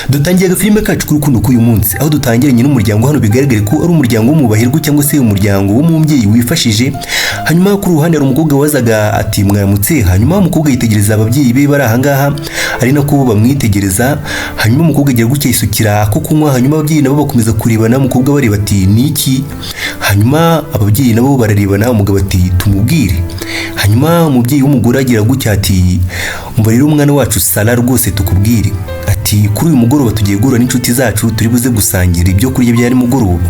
Dutangiye agafilime kacu k'urukundo k'uyu munsi aho dutangiranye n'umuryango hano bigaragare ko ari umuryango w'umubahirwa cyangwa se umuryango w'umubyeyi wifashije. Hanyuma ku ruhande hari umukobwa wazaga ati mwaramutse, hanyuma umukobwa yitegereza ababyeyi be bari ahangaha ari nako bamwitegereza. Hanyuma umukobwa agira gutya yisukira ko kunywa, hanyuma ababyeyi nabo bakomeza kurebana, umukobwa bareba ati niki, hanyuma ababyeyi nabo bararebana, umugabo ati tumubwire. Hanyuma umubyeyi w'umugore agira gutya ati umva rero umwana wacu Sara rwose tukubwire, ati kuri uyu mugoroba tugiye guhura n'inshuti zacu turi buze gusangira ibyo kurya bya mugoroba,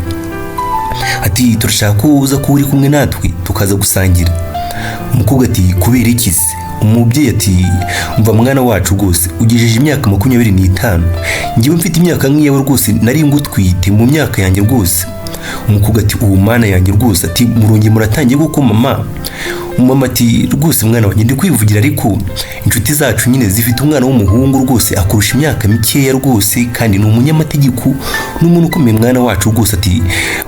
ati turashaka ko uza kuba uri kumwe natwe tukaza gusangira. Umukobwa ati kubera iki se? Umubyeyi ati umva mwana wacu rwose ugejeje imyaka 25, ngiwe mfite imyaka nk'iyawe rwose nari ngutwite mu myaka yanjye rwose. Umukobwa ati ubu mana yanjye rwose, ati murongeye muratangiye kuko mama. Umama ati rwose mwana wanjye ndi kwivugira, ariko inshuti zacu nyine zifite umwana w'umuhungu rwose akurusha imyaka mikeya rwose kandi ni umunyamategeko n'umuntu ukomeye mwana wacu rwose, ati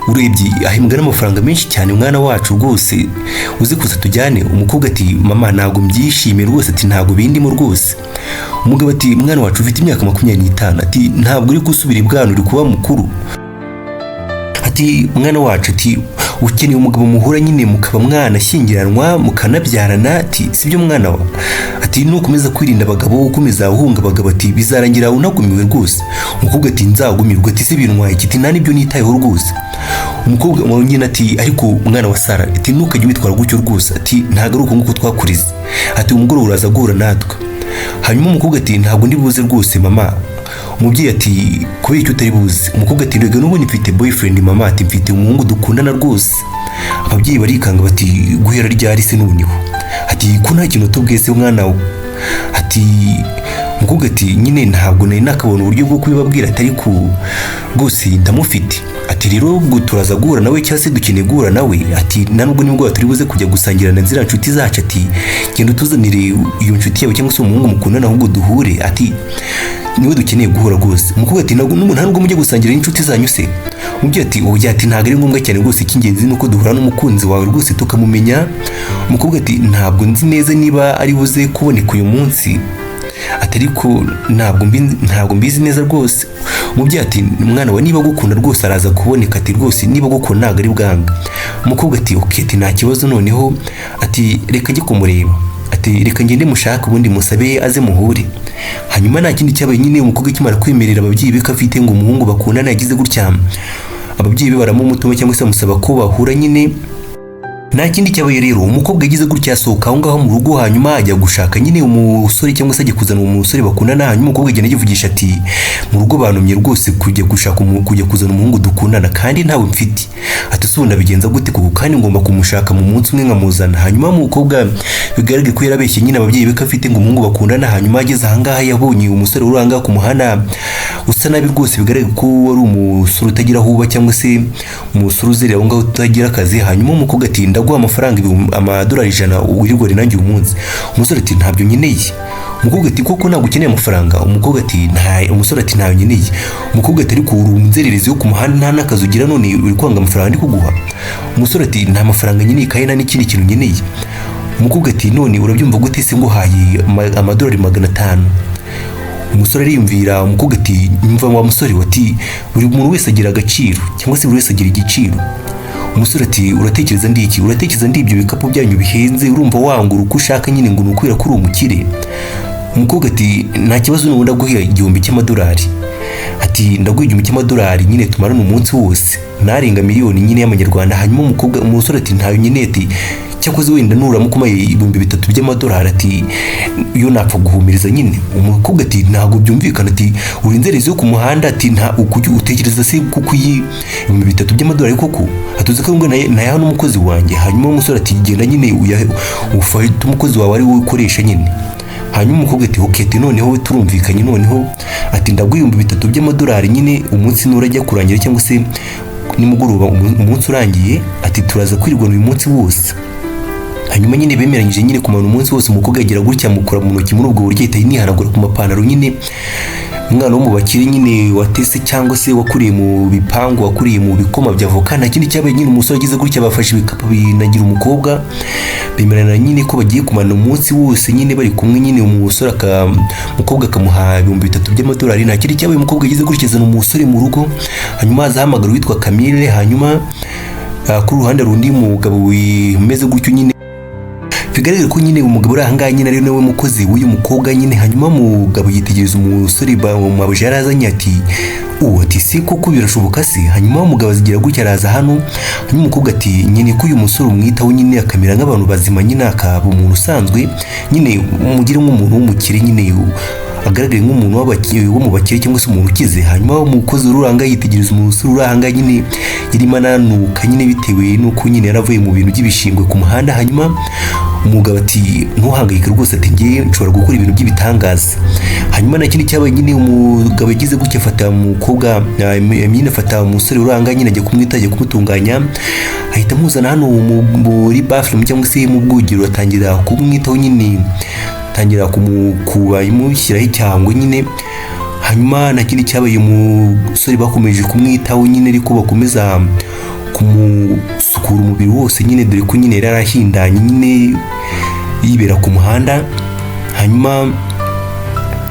urebye ahembwa n'amafaranga menshi cyane mwana wacu rwose uzi kuza tujyane. Umukobwa ati mama ntago mbyishimiye rwose, ati ntago bindimo rwose. Umugabo ati mwana wacu ufite imyaka 25, ati ntabwo uri gusubira ibwana uri kuba mukuru. Ati mwana wacu, ati ukeneye umugabo muhura nyine mukaba mwana shyingiranwa mukanabyarana, ati sibyo mwana wa, ati nukomeza kwirinda abagabo ukomeza uhunga abagabo ati bizarangira unagumiwe rwose. Umukobwa ati nzagumirwa, ati sibintwaye iki nta nibyo nitayeho rwose. Umukobwa mwonyine ati ariko mwana wa Sara, ati ntukajye witwara gutyo rwose, ati ntago ari uko nguko twakurize, ati umugoroba uraza guhura natwe. Hanyuma umukobwa ati ntabwo ndi buze rwose mama. Umubyeyi ati kubera icyo utari buze? Umukobwa ati rega n'ubundi mfite boyfriend mama, ati mfite umuhungu dukundana rwose. Ababyeyi barikanga bati guhera ryari se noneho, ati ko nta kintu tubwese umwana we. Ati umukobwa ati nyine ntabwo nari nakabona uburyo bwo kubibabwira, atari ku rwose ndamufite. Ati rero ubwo turaza guhura nawe cyangwa se dukeneye guhura nawe, ati nanubwo nibwo turi buze kujya gusangira na zira nshuti zacu, ati genda utuzanire iyo nshuti yawe cyangwa se umuhungu mukundana ahubwo duhure, ati niwe dukeneye guhura rwose. Umukobwa ati ntabwo mujye gusangira n'inshuti zanyu se? Umubyeyi ati oya, ati ntabwo ari ngombwa cyane rwose, icy'ingenzi nuko duhura n'umukunzi wawe rwose tukamumenya. Umukobwa ati ntabwo nzi neza niba ari buze kuboneka uyu munsi, ati ariko ntabwo mbizi neza rwose. Umubyeyi ati mwana wa niba gukunda rwose araza kuboneka, ati rwose niba gukunda ntabwo ari bwanga. Umukobwa ati okay, ati nta kibazo noneho, ati reka njye kumureba, ati reka ngende mushaka ubundi musabe aze muhure. Hanyuma nta kindi cyabaye nyine umukobwa kimara kwemerera ababyeyi be ko afite ngo umuhungu bakundana yagize gutya, ababyeyi be baramumutuma cyangwa se bamusaba ko bahura nyine. Nta kindi cyabaye rero umukobwa yagize gutya asohoka aho ngaho mu rugo, hanyuma ajya gushaka nyine umusore cyangwa se ajya kuzana umusore bakundana. Hanyuma umukobwa agenda yivugisha ati mu rugo bantumye rwose kujya kuzana umuhungu dukundana kandi ntawe mfite, ati subona bigenza gute kuko kandi ngomba kumushaka mu munsi umwe nkamuzana. Hanyuma umukobwa bigaragaye ko yarabeshye nyine ababyeyi be ko afite ngo umuhungu bakundana. Hanyuma ageze ahangaha yabonye umusore uranga ku muhanda usa nabi rwose, bigaragaye ko wari umusore utagira ahuba cyangwa se umusore uzerera aho ngaho utagira akazi. Hanyuma umukobwa ati ndaguha amafaranga amadolari 100 wirigore nanjye uyu munsi. Umusore ati ntabyo nkeneye. Umukobwa ati koko ntabwo ukeneye amafaranga? Umukobwa ati umusore ati ntayo nkeneye. Umukobwa ati ariko uri umunzererezi yo ku muhanda nta nakazi ugira none uri kwanga amafaranga ndi kuguha? Umusore ati nta mafaranga nkeneye kandi nta n'ikindi kintu nkeneye. Umukobwa ati none urabyumva gute se ngo haye amadolari 500? Umusore ariyumvira. Umukobwa ati mva wa musore, wati buri muntu wese agira agaciro cyangwa se buri wese agira igiciro. Umusore ati uratekereza ndi iki? Uratekereza ndi ibyo bikapu byanyu bihenze? Urumva wangura uko ushaka nyine ngo nukwira kuri umukire? Umukobwa ati nta kibazo n'ubundi aguha 1000 cy'amadolari. Ati ndaguha 1000 cy'amadolari nyine tumarana umunsi wose narenga miliyoni nyine y'amanyarwanda. Hanyuma umusore ati ntayo nyine, ati cyakoze wenda nuramukumaye 3000 by'amadolari, ati iyo napfa guhumiriza nyine. Umukobwa ati ntabwo byumvikana, ati uri inzerezi yo ku muhanda, ati nta ukujya utekereza se kuko 3000 by'amadolari koko atuze ko ngo nayaha n'umukozi wanjye. Hanyuma umusore ati genda nyine ufite umukozi wawe ari wowe ukoresha nyine. Hanyuma umukobwa ati okay, ati noneho turumvikanye noneho, ati ndaguha 3000 by'amadolari nyine umunsi nurajya kurangira cyangwa se nimugoroba umunsi urangiye, ati turaza kwirwana uyu munsi wose. Hanyuma nyine bemeranyije nyine kumara umunsi wose. Umukobwa agira gutya mukora mu ntoki muri ubwo buryo ahita yinihanagura ku mapantaro nyine umwana wo mu bakire nyine watese cyangwa se wakuriye mu bipangu, wakuriye mu bikoma bya voka. Nta kindi cyabaye nyine umusore ageze gutya bafashe ibikapu binagira umukobwa, bemerana nyine ko bagiye kumana umunsi wose nyine bari kumwe. Nyine umukobwa akamuha 3,000 by'amadolari. Nta kindi cyabaye umukobwa ageze gutya azana umusore mu rugo, hanyuma azahamagara witwa Camille. Hanyuma ku ruhande rundi mugabo wimeze gutyo nyine bigaragara ko nyine umugabo uri ahangaha nyine ari nawe mukozi w'uyu mukobwa nyine. Hanyuma umugabo yitegereza umusore mabuje yarazanye ati ati si koko birashoboka se? Hanyuma umugabo azigira gutya araza hano, hanyuma umukobwa ati nyine ko uyu musore umwitaho nyine akamera nk'abantu bazima nyine akaba umuntu usanzwe nyine umugire nk'umuntu w'umukire nyine agaragara nk'umuntu wo mu bakire cyangwa se umuntu ukize. Hanyuma umukozi uranga yitegereza umusore uranga nyine yarimo ananuka nyine bitewe nuko nyine yaravuye mu bintu by'ibishingwe ku muhanda. Hanyuma umugabo ati ntuhangayike rwose, ati ngiye nshobora gukora ibintu by'ibitangaza. Hanyuma nta kindi cyabaye nyine umugabo yagize gutya afata umukobwa nyine afata umusore uranga nyine ajya kumwita, ajya kumutunganya, ahita amuzana hano muri bathroom cyangwa se mu bwogero, atangira kumwitaho nyine, atangira kumukuba imushyiraho icyangwe nyine. Hanyuma nta kindi cyabaye umusore bakomeje kumwitaho nyine, ariko bakomeza kumusukura umubiri wose nyine, dore ko nyine yari arahindanye nyine yibera ku muhanda. Hanyuma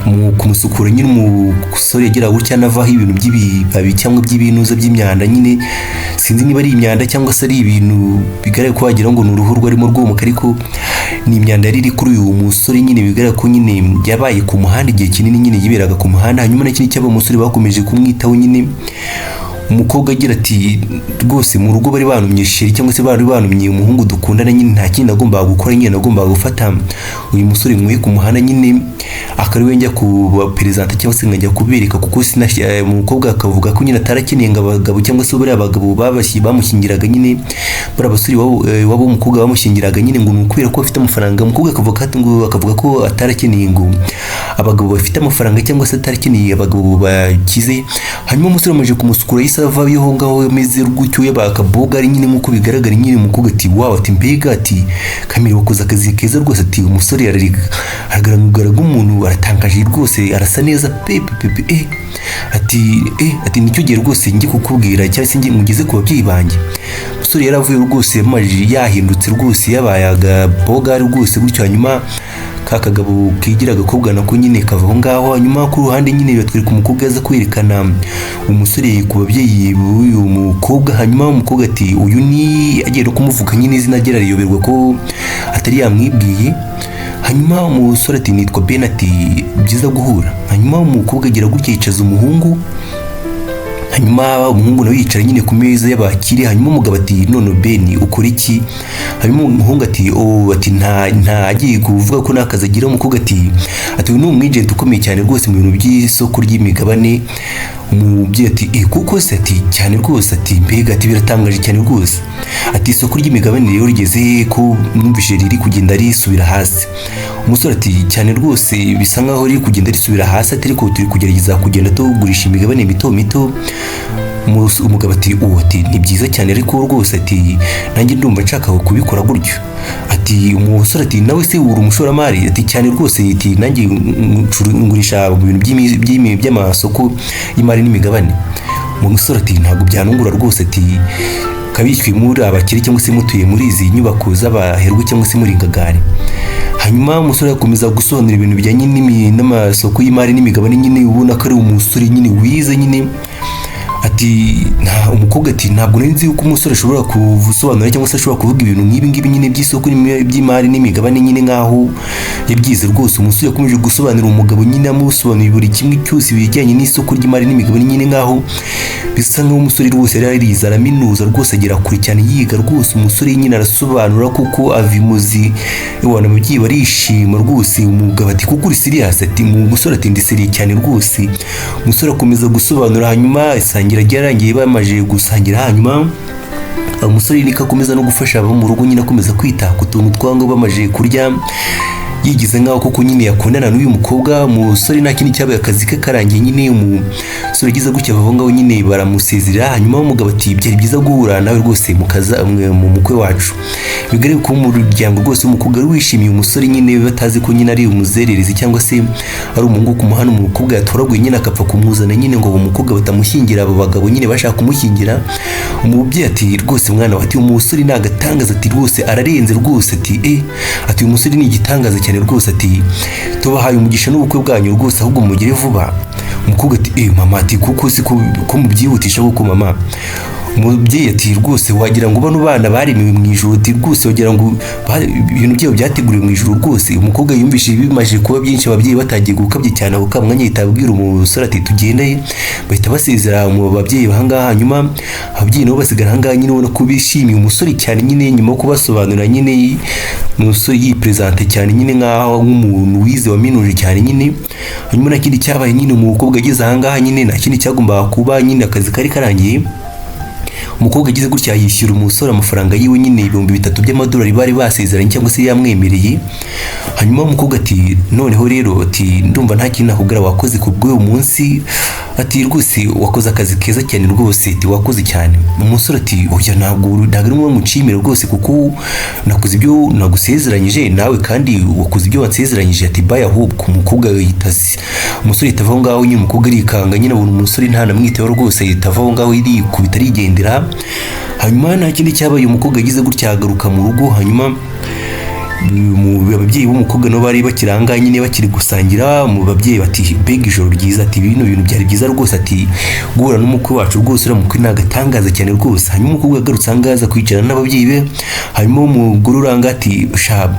mu kumusukura nyine umusore yagira gutya anavaho ibintu by'ibibabi cyangwa by'ibinuza by'imyanda nyine, sinzi niba ari imyanda cyangwa se ari ibintu bigaragara ko wagira ngo ni uruhu rwarimo rwomuka, ariko ni imyanda yari iri kuri uyu musore nyine. Bigaragara ko nyine yabaye ku muhanda igihe kinini nyine yiberaga ku muhanda. Hanyuma n'ikindi cyaba umusore bakomeje kumwitaho nyine. Umukobwa agira ati rwose mu rugo bari banumye sheri cyangwa se bari banumye umuhungu dukundana nyine, nta kindi nagombaga gukora nyine, nagombaga gufata uyu musore mwe ku muhanda nyine akari we njya ku perezida cyangwa se nkajya kubereka, kuko umukobwa akavuga ko nyine atarakeneye ngo abagabo cyangwa se bari abagabo bamushyingiraga nyine, bari abasore wabo umukobwa bamushyingiraga nyine ngo nukubera ko afite amafaranga. Umukobwa akavuga ko atarakeneye ngo abagabo bafite amafaranga cyangwa se atarakeneye abagabo bakize. Hanyuma umusore amaje kumusukura isava yo ngaho ameze gutyo yabakaboga ari nyine nkuko bigaragara nyine. Umukobwa ati wow, ati mbega, ati Camille wakoze akazi keza rwose, ati umusore aragaragara nk'umuntu aratangaje rwose, arasa neza pepe ati nicyo gihe rwose njye kukubwira cyangwa se njye mugeze ku babyeyi banjye. Umusore yaravuye rwose amaji yahindutse rwose, yabaye agaboga rwose gutyo. Hanyuma ka kagabo kigira agakobwa nako nyine kava aho ngaho. Hanyuma ku ruhande nyine batwereka umukobwa yaza kwerekana umusore ku babyeyi b'uyu mukobwa. Hanyuma umukobwa ati uyu ni agiye kumuvuga nyine izina rye ariyoberwa ko atari yamwibwiye. Hanyuma umusore ati nitwa Ben, ati byiza guhura. Hanyuma umukobwa agira gutya yicaza umuhungu, hanyuma umuhungu nawe yicara nyine ku meza y'abakire. Hanyuma umugabo ati none Ben ukora iki? Hanyuma umuhungu ati ati nta agiye kuvuga ko nakaza agira. Umukobwa ati uyu ni umwagent ukomeye cyane rwose mu bintu by'isoko ry'imigabane. Umubyeyi ati kuko se? Ati cyane rwose, ati mbega, ati biratangaje cyane rwose, ati isoko ry'imigabane rero rigeze ko numvise riri kugenda risubira hasi. Umusore ati cyane rwose bisa nkaho riri kugenda risubira hasi, ati ariko turi kugerageza kugenda tugurisha imigabane mito mito. Umugabo ati ni byiza cyane ariko rwose, ati nanjye ndumva nshaka kubikora gutyo. Ati umusore ati nawe se uri umushoramari? Ati cyane rwose, ati nanjye ngurisha ibintu by'amasoko y'imari n'imigabane. Umusore ati ntabwo byanungura rwose, ati kabishywe muri abakire cyangwa se mutuye muri izi nyubako z'abaherwe cyangwa se muri Ngagari. Hanyuma umusore akomeza gusobanura ibintu bijyanye n'amasoko y'imari n'imigabane nyine, ubona ko ari umusore nyine wize nyine. Ati umukobwa ati ntabwo nzi uko umusore ashobora kuvusobanura cyangwa se ashobora kuvuga ibintu nk'ibi ngibi nyine by'isoko by'imari n'imigabane nyine nkaho yabyize rwose. Umusore yakomeje gusobanurira umugabo nyine amusobanurira buri kimwe cyose bijyanye n'isoko ry'imari n'imigabane nyine nkaho bisa nkaho umusore rwose yari yarize araminuza rwose agera kure cyane yiga rwose. Umusore nyine arasobanura kuko avimuzi abana ababyeyi barishima rwose. Umugabo ati kuko uri serious? Ati umusore ati ndi serious cyane rwose. Umusore akomeza gusobanura, hanyuma isangira ryarangiye bamaje gusangira. Hanyuma umusore niko akomeza no gufasha abo mu rugo nyine akomeza kwita ku tuntu twango bamaje kurya. yigize nkaho koko nyine yakundana n'uyu mukobwa. Umusore nta kindi cyabaye, akazi ke karangiye nyine umusore agize gutya bava ngaho nyine baramusezera. Hanyuma umugabo ati byari byiza guhura nawe rwose mu mukwe wacu. Bigaragara ko umuryango rwose w'umukobwa ari wishimiye umusore nyine, batazi ko nyine ari umuzererezi cyangwa se ari umuhungu ku muhanda umukobwa yatoraguye nyine akapfa kumuzana nyine ngo umukobwa batamushyingira. Abo bagabo nyine bashaka kumushyingira. Umubyeyi ati rwose mwana ati umusore ni agatangaza, ati rwose ararenze rwose, ati uyu musore ni igitangaza cyane rwose, ati tubahaye umugisha n'ubukwe bwanyu rwose ahubwo mugire vuba. Umukobwa ati mama ati kuko si ko mubyihutisha kuko mama. Umubyeyi ati rwose wagira ngo bano bana baremewe mu ijuru, ati rwose wagira ngo ibintu byabo byateguriwe mu ijuru rwose. Umukobwa yumvise bimaje kuba byinshi, ababyeyi batangiye gukabye cyane ako kamwanya yita abwira umusore ati tugende, bahita basezera mu babyeyi bahangaha. Hanyuma ababyeyi nabo basigara ahangaha nyine ubona ko bishimiye umusore cyane nyine, nyuma yo kubasobanurira nyine umusore yipresente cyane nyine nkaho nk'umuntu wize waminuje cyane nyine. Hanyuma nta kindi cyabaye nyine, umukobwa ageze ahangaha nyine nta kindi cyagombaga kuba nyine, akazi kari karangiye. Umukobwa agize gutya yishyura umusore amafaranga yiwe nyine $3,000 by'amadolari bari basezeranye cyangwa se yamwemereye. Hanyuma umukobwa ati noneho rero ati ndumva nta kintu nakubwira, wakoze ku bw'uyu munsi, ati rwose wakoze akazi keza cyane rwose, ati wakoze cyane. Umusore ati oya ntabwo ari mwe mucimira rwose kuko nakoze ibyo nagusezeranyije nawe kandi wakoze ibyo wansezeranyije, ati bye ahubwo. Umukobwa yitaze, umusore yitavaho ngaho nyine, umukobwa arikanga nyine abona umusore nta namwiteho rwose, yitavaho ngaho irikubita arigendera. Hanyuma nta kindi cyabaye, umukobwa yagize gutya agaruka mu rugo. Hanyuma ababyeyi b'umukobwa nabo bari bakiranga nyine bakiri gusangira. Mu babyeyi bati bega ijoro ryiza, ati bino bintu byari byiza rwose, ati guhura n'umukwe wacu rwose uriya mukwe ni agatangaza cyane rwose. Hanyuma umukobwa agarutse ahangaza kwicarana n'ababyeyi be. Hanyuma umugore uranga ati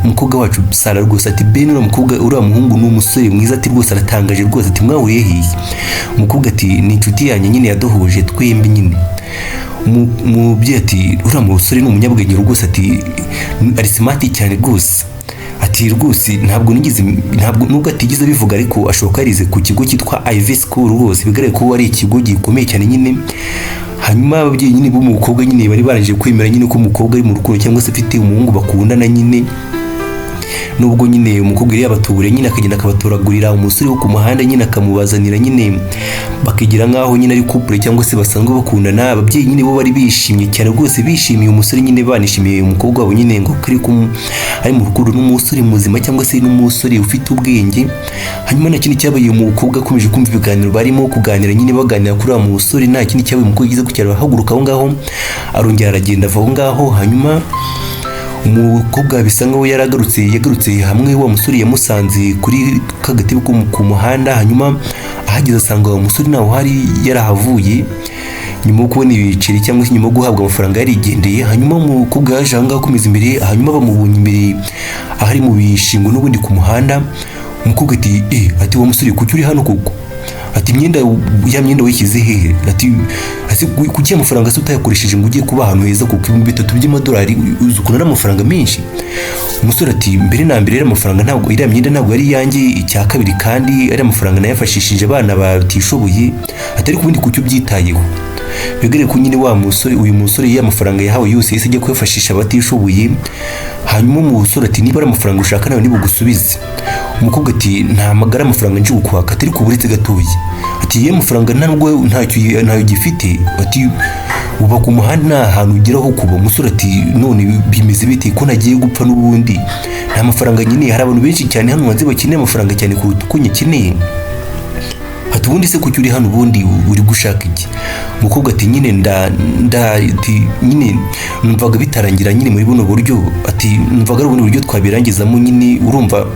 umukobwa wacu sara rwose, ati bene uriya mukobwa uriya muhungu ni umusore mwiza, ati rwose aratangaje rwose, ati mwahuriye hehe? Umukobwa ati ni inshuti yanjye nyine yaduhuje twembi nyine. Umubyeyi ati uriya musore ni umunyabwenge rwose, ati ari smart cyane rwose, ati rwose ntabwo nubwo atigeze bivuga ariko ashoboka yarize ku kigo cyitwa Ivy School rwose, bigaragara ko ari ikigo gikomeye cyane nyine. Hanyuma ababyeyi nyine b'umukobwa nyine bari barangije kwemera nyine ko umukobwa ari mu rukundo cyangwa se afite umuhungu bakundana nyine. Nubwo nyine umukobwa yari yabatuburiye nyine akagenda akabatoragurira umusore wo ku muhanda nyine akamubazanira nyine, bakigira nkaho nyine ari couple cyangwa se basanzwe bakundana. Ababyeyi nyine bo bari bishimye cyane rwose, bishimiye umusore nyine, banishimiye umukobwa wabo nyine ngo ari mu rukundo n'umusore muzima cyangwa se n'umusore ufite ubwenge. Hanyuma nta kindi cyabaye, umukobwa akomeje kumva ibiganiro barimo kuganira nyine, baganira kuri uwo musore. Nta kindi cyabaye, umukobwa yize kucyara ahaguruka aho ngaho arongera aragenda ava aho ngaho. Hanyuma umukobwa bisa nkaho yagarutse hamwe wa musore yamusanze kuri kagatebe ko ku muhanda. Hanyuma ahageze asanga uwo musore nawe hari yarahavuye nyuma yo kubona ibiceri cyangwa se nyuma yo guhabwa amafaranga yarigendeye. Hanyuma umukobwa yaje ahangaha akomeza imbere. Hanyuma bamubonye imbere ahari mu bishingo n'ubundi ku muhanda. Umukobwa ati ati wa musore kuki uri hano koko? Ati ya myenda wishyize hehe? Ati kuki amafaranga se utayakoresheje ngo ugiye kuba ahantu heza kuko $3,000 by'amadolari uzukuna n'amafaranga menshi? Umusore ati mbere na mbere amafaranga ntabwo iriya myenda ntabwo yari yanjye, icya kabiri kandi ari amafaranga nayafashishije abana batishoboye, atari kubundi kuki ubyitayeho. Bigaragara ko nyine uyu musore ya mafaranga yahawe yose yese ajya kuyafashisha abatishoboye. Hanyuma umusore ati niba ari amafaranga ushaka nawe nibugusubize. Umukobwa ati nta magara amafaranga nje gukwaka, atari kuburetse gatoya. Ati ye mafaranga ntabwo ntayo gifite, ati uba ku muhanda nta hantu ugeraho kuba. Umusore ati none bimeze bite ko nagiye gupfa n'ubundi nta mafaranga nyine? Hari abantu benshi cyane hano hanze bakeneye amafaranga cyane kuruta uko nyakeneye. Ati ubundi se kuki uri hano ubundi uri gushaka iki? Umukobwa ati nyine nyine numvaga bitarangira nyine muri buno buryo, ati numvaga ari ubundi buryo twabirangizamo nyine. Urumva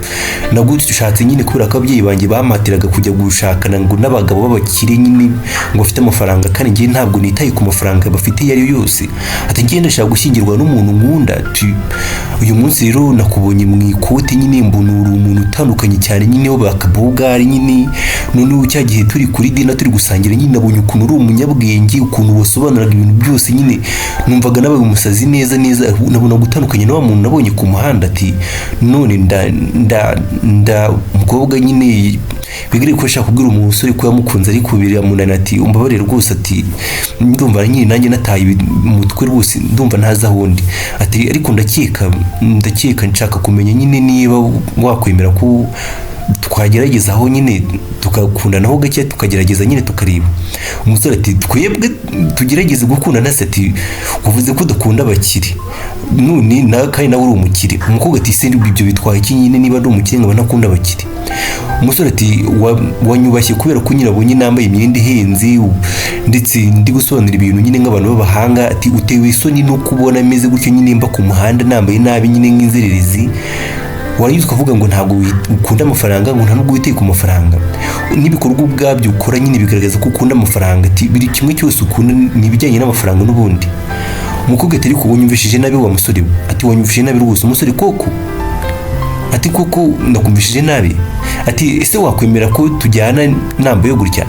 nagushatse nyine kubera ko ababyeyi banjye bamatiraga kujya gushakana ngo n'abagabo b'abakire nyine ngo bafite amafaranga, kandi njye ntabwo nitaye ku mafaranga bafite iyo ari yo yose. Ati njye ndashaka gushyingirwa n'umuntu nkunda. Ati uyu munsi rero nakubonye mu ikote nyine mbona uri umuntu utandukanye cyane nyine wo bakabugari nyine, none cya gihe gihe turi kuri dina turi gusangira nyine nabonye ukuntu uri umunyabwenge, ukuntu wasobanuraga ibintu byose nyine numvaga nabaye umusazi neza nabona gutandukanye na wa muntu nabonye ku muhanda. Ati none nda umukobwa nyine bigire ko ashaka kubwira umusore ko yamukunze ariko biramunana. Ati umbabarire rwose, ati ndumva nyine nanjye nataye umutwe rwose, ndumva ntaza ahundi. Ati ariko ndakeka nshaka kumenya nyine niba wakwemera ko twagerageza aho nyine tukakundanaho gake, tukagerageza nyine tukareba. Umusore ati twebwe tugerageze gukundana se? Ati uvuze ko dukunda abakire none kandi nawe uri umukire. Umukobwa ati se ibyo bitwaye iki nyine niba ari umukire nkaba ntakunda abakire? Umusore ati wanyubashye kubera ko nyirabonye nambaye imyenda ihenze ndetse ndi gusobanura ibintu nyine nk'abantu b'abahanga. Ati utewe isoni no kubona meze gutyo nyine mba ku muhanda nambaye nabi nyine nk'inzererezi, warangiza ukavuga ngo ntabwo ukunda amafaranga, ngo nta nubwo witeye ku mafaranga. N'ibikorwa ubwabyo ukora nyine bigaragaza ko ukunda amafaranga. Ati biri kimwe cyose ukunda ni ibijyanye n'amafaranga n'ubundi. Umukobwa ati ariko wanyumvishije nabi wa musore we. Ati wanyumvishije nabi rwose umusore koko? Ati koko ndakumvishije nabi? Ati ese wakwemera ko tujyana nambaye gutya?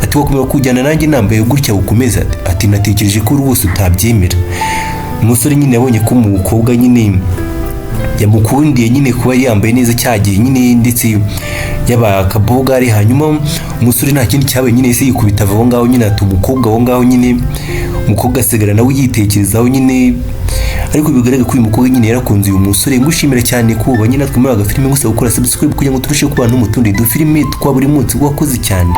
Ati wakwemera kujyana nanjye nambaye gutya ukomeza? Ati natekereje ko rwose utabyemera. Umusore nyine yabonye ko umukobwa nyine yamukundiye nyine kuba yambaye neza cyagiye nyine ndetse y'abakabogari. Hanyuma umusore nta kindi cyabaye nyine ese yikubita aho ngaho nyine. Ati umukobwa aho ngaho nyine, umukobwa asigara nawe yitekerezaho nyine. Ariko bigaragara ko uyu mukobwa nyine yarakunze uyu musore. Ngushimira cyane ko ubanye natwe muri agafilime, gusa gukora subscribe kugira ngo turusheho kubana n'umutundi dufilime twa buri munsi. Wakoze cyane.